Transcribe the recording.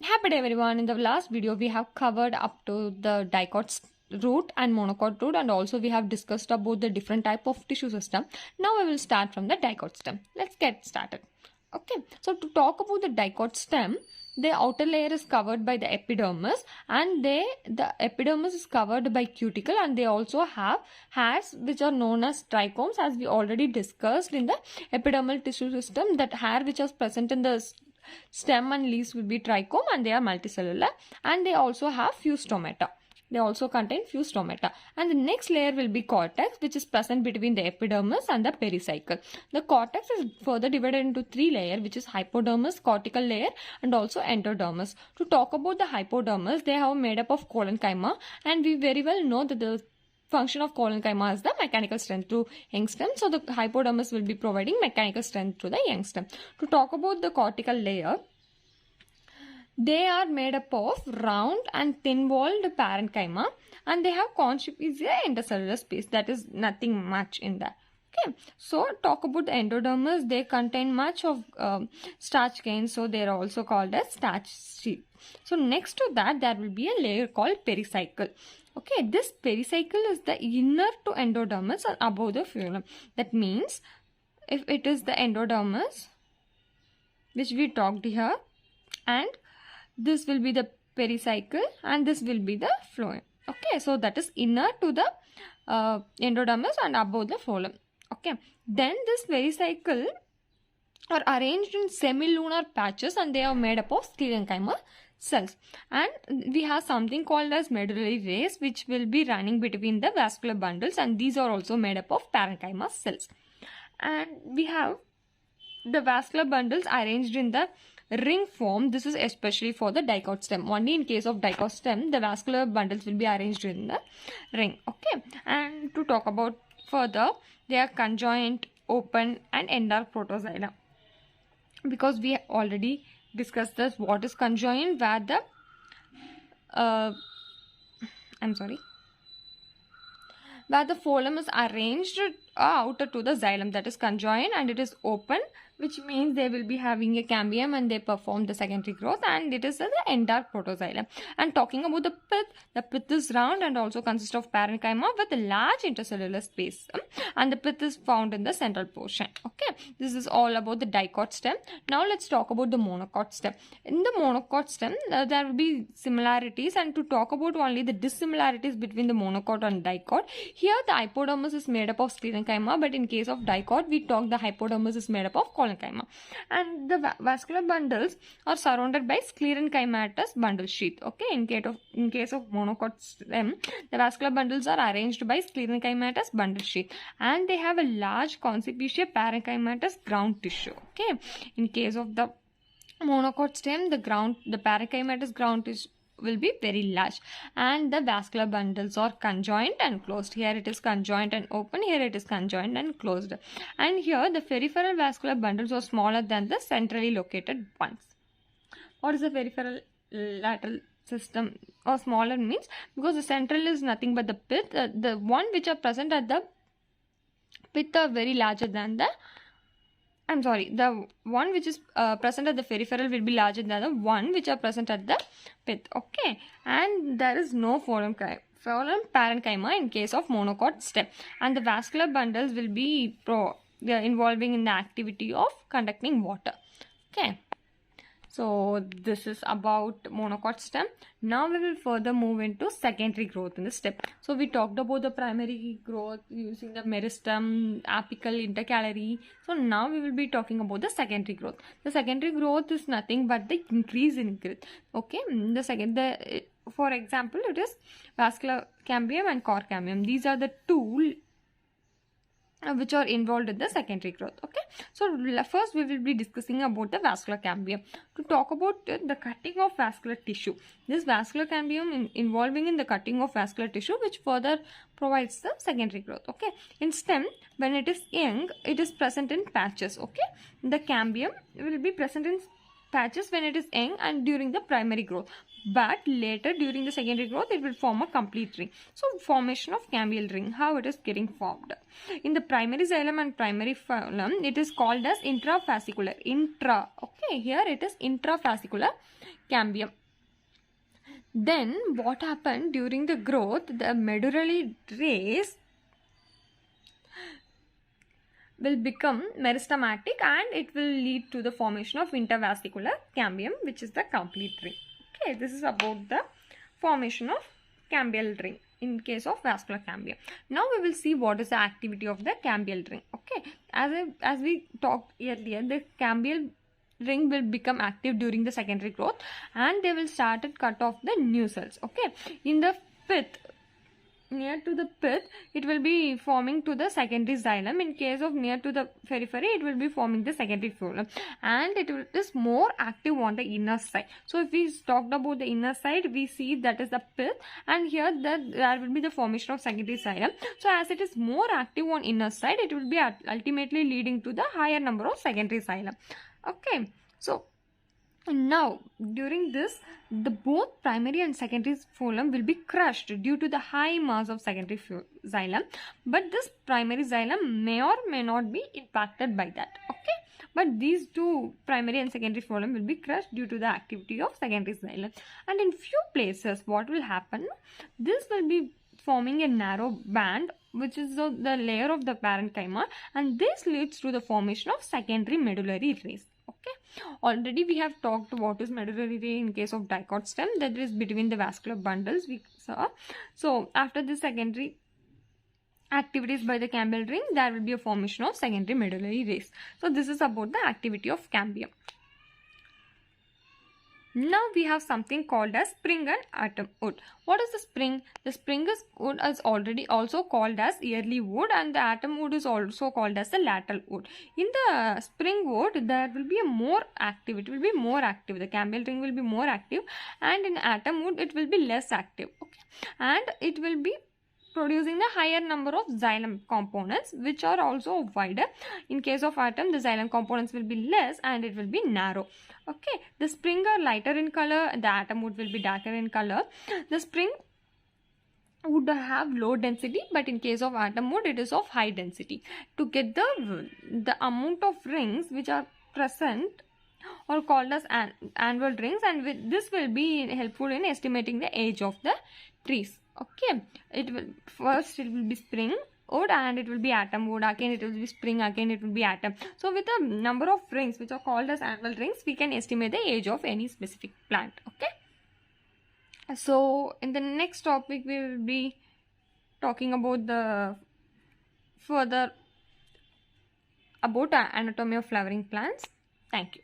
Happy day everyone. In the last video we have covered up to the dicot root and monocot root, and also we have discussed about the different type of tissue system. Now we will start from the dicot stem. Let's get started. Okay, so to talk about the dicot stem, the outer layer is covered by the epidermis, and the epidermis is covered by cuticle, and they also have hairs which are known as trichomes, as we already discussed in the epidermal tissue system. That hair which is present in the stem and leaves will be trichome, and they are multicellular, and they also have few stomata. They also contain few stomata. And the next layer will be cortex, which is present between the epidermis and the pericycle. The cortex is further divided into three layers, which is hypodermis, cortical layer, and also endodermis. To talk about the hypodermis, they have made up of collenchyma, and we very well know that the function of collenchyma is the mechanical strength to young stem. So the hypodermis will be providing mechanical strength to the young stem. To talk about the cortical layer, they are made up of round and thin-walled parenchyma, and they have conspicuous intercellular space. That is nothing much in that. Okay, so talk about the endodermis. They contain much of starch grains, so they are also called as starch sheet. So next to that, there will be a layer called pericycle. Okay, this pericycle is the inner to endodermis and above the phloem. That means if it is the endodermis, which we talked here, and this will be the pericycle, and this will be the phloem. Okay, so that is inner to the endodermis and above the phloem. Okay, then this pericycle are arranged in semilunar patches, and they are made up of sclerenchyma cells, and we have something called as medullary rays, which will be running between the vascular bundles, and these are also made up of parenchyma cells. And we have the vascular bundles arranged in the ring form. This is especially for the dicot stem. Only in case of dicot stem, the vascular bundles will be arranged in the ring. Okay, and to talk about further, they are conjoint, open, and endark protoxylem. Because we already discussed this, what is conjoint, where the where the phloem is arranged outer to the xylem, that is conjoint, and it is open, which means they will be having a cambium and they perform the secondary growth, and it is the endark protoxylem. And talking about the pith is round and also consists of parenchyma with a large intercellular space, and the pith is found in the central portion. Okay, this is all about the dicot stem. Now let's talk about the monocot stem. In the monocot stem, there will be similarities, and to talk about only the dissimilarities between the monocot and dicot, here the hypodermis is made up of sclerenchyma, but in case of dicot, we talk the hypodermis is made up of collenchyma, and the vascular bundles are surrounded by sclerenchymatous bundle sheath. Okay, in case of monocot stem, the vascular bundles are arranged by sclerenchymatous bundle sheath, and they have a large conspicuous parenchymatous ground tissue. Okay, in case of the monocot stem, the parenchymatous ground tissue will be very large, and the vascular bundles are conjoined and closed. Here it is conjoined and open, here it is conjoined and closed, and here the peripheral vascular bundles are smaller than the centrally located ones. What is the peripheral lateral system or smaller means? Because the central is nothing but the pith, the one which are present at the pith are very larger than the the one which is present at the peripheral will be larger than the one which are present at the pith. Okay, and there is no phloem parenchyma in case of monocot stem, and the vascular bundles will be involving in the activity of conducting water. Okay, so this is about monocot stem. Now we will further move into secondary growth in the stem. So we talked about the primary growth using the meristem, apical, intercalary. So now we will be talking about the secondary growth. The secondary growth is nothing but the increase in growth. Okay, for example, it is vascular cambium and core cambium. These are the two which are involved in the secondary growth. Okay, so first we will be discussing about the vascular cambium. To talk about the cutting of vascular tissue, this vascular cambium involving in the cutting of vascular tissue, which further provides the secondary growth. Okay, in stem, when it is young, it is present in patches. Okay, the cambium will be present in patches when it is young and during the primary growth, but later during the secondary growth it will form a complete ring. So formation of cambial ring, how it is getting formed. In the primary xylem and primary phloem, it is called as intrafascicular. Okay, here it is intrafascicular cambium. Then what happened during the growth, the medullary rays will become meristematic and it will lead to the formation of intervascular cambium, which is the complete ring. Okay, this is about the formation of cambial ring in case of vascular cambium. Now we will see what is the activity of the cambial ring. Okay, as we talked earlier, the cambial ring will become active during the secondary growth and they will start to cut off the new cells. Okay, in the pith, near to the pith, it will be forming to the secondary xylem. In case of near to the periphery, it will be forming the secondary phloem, and it is more active on the inner side. So if we talked about the inner side, we see that is the pith, and here there will be the formation of secondary xylem. So as it is more active on inner side, it will be ultimately leading to the higher number of secondary xylem. Okay, so now during this, the both primary and secondary phloem will be crushed due to the high mass of secondary xylem, but this primary xylem may or may not be impacted by that. Okay, but these two primary and secondary phloem will be crushed due to the activity of secondary xylem. And in few places what will happen, this will be forming a narrow band which is the layer of the parenchyma, and this leads to the formation of secondary medullary rays. Okay, already we have talked what is medullary ray in case of dicot stem, that is between the vascular bundles we saw. So after the secondary activities by the cambial ring, there will be a formation of secondary medullary rays. So this is about the activity of cambium. Now we have something called as spring and atom wood. What is the spring? The spring wood is already also called as early wood, and the atom wood is also called as the lateral wood. In the spring wood, there will be a more active. It will be more active. The cambial ring will be more active, and in atom wood it will be less active. Okay, and it will be producing the higher number of xylem components, which are also wider. In case of atom, the xylem components will be less and it will be narrow. Okay, the spring are lighter in color, the atom wood will be darker in color. The spring would have low density, but in case of atom wood, it is of high density. To get the amount of rings which are present or called as annual rings, and with this will be helpful in estimating the age of the trees. Okay, it will be spring wood and it will be atom wood, again it will be spring, again it will be atom. So with the number of rings which are called as annual rings, we can estimate the age of any specific plant. Okay, so in the next topic we will be talking about the further about anatomy of flowering plants. Thank you.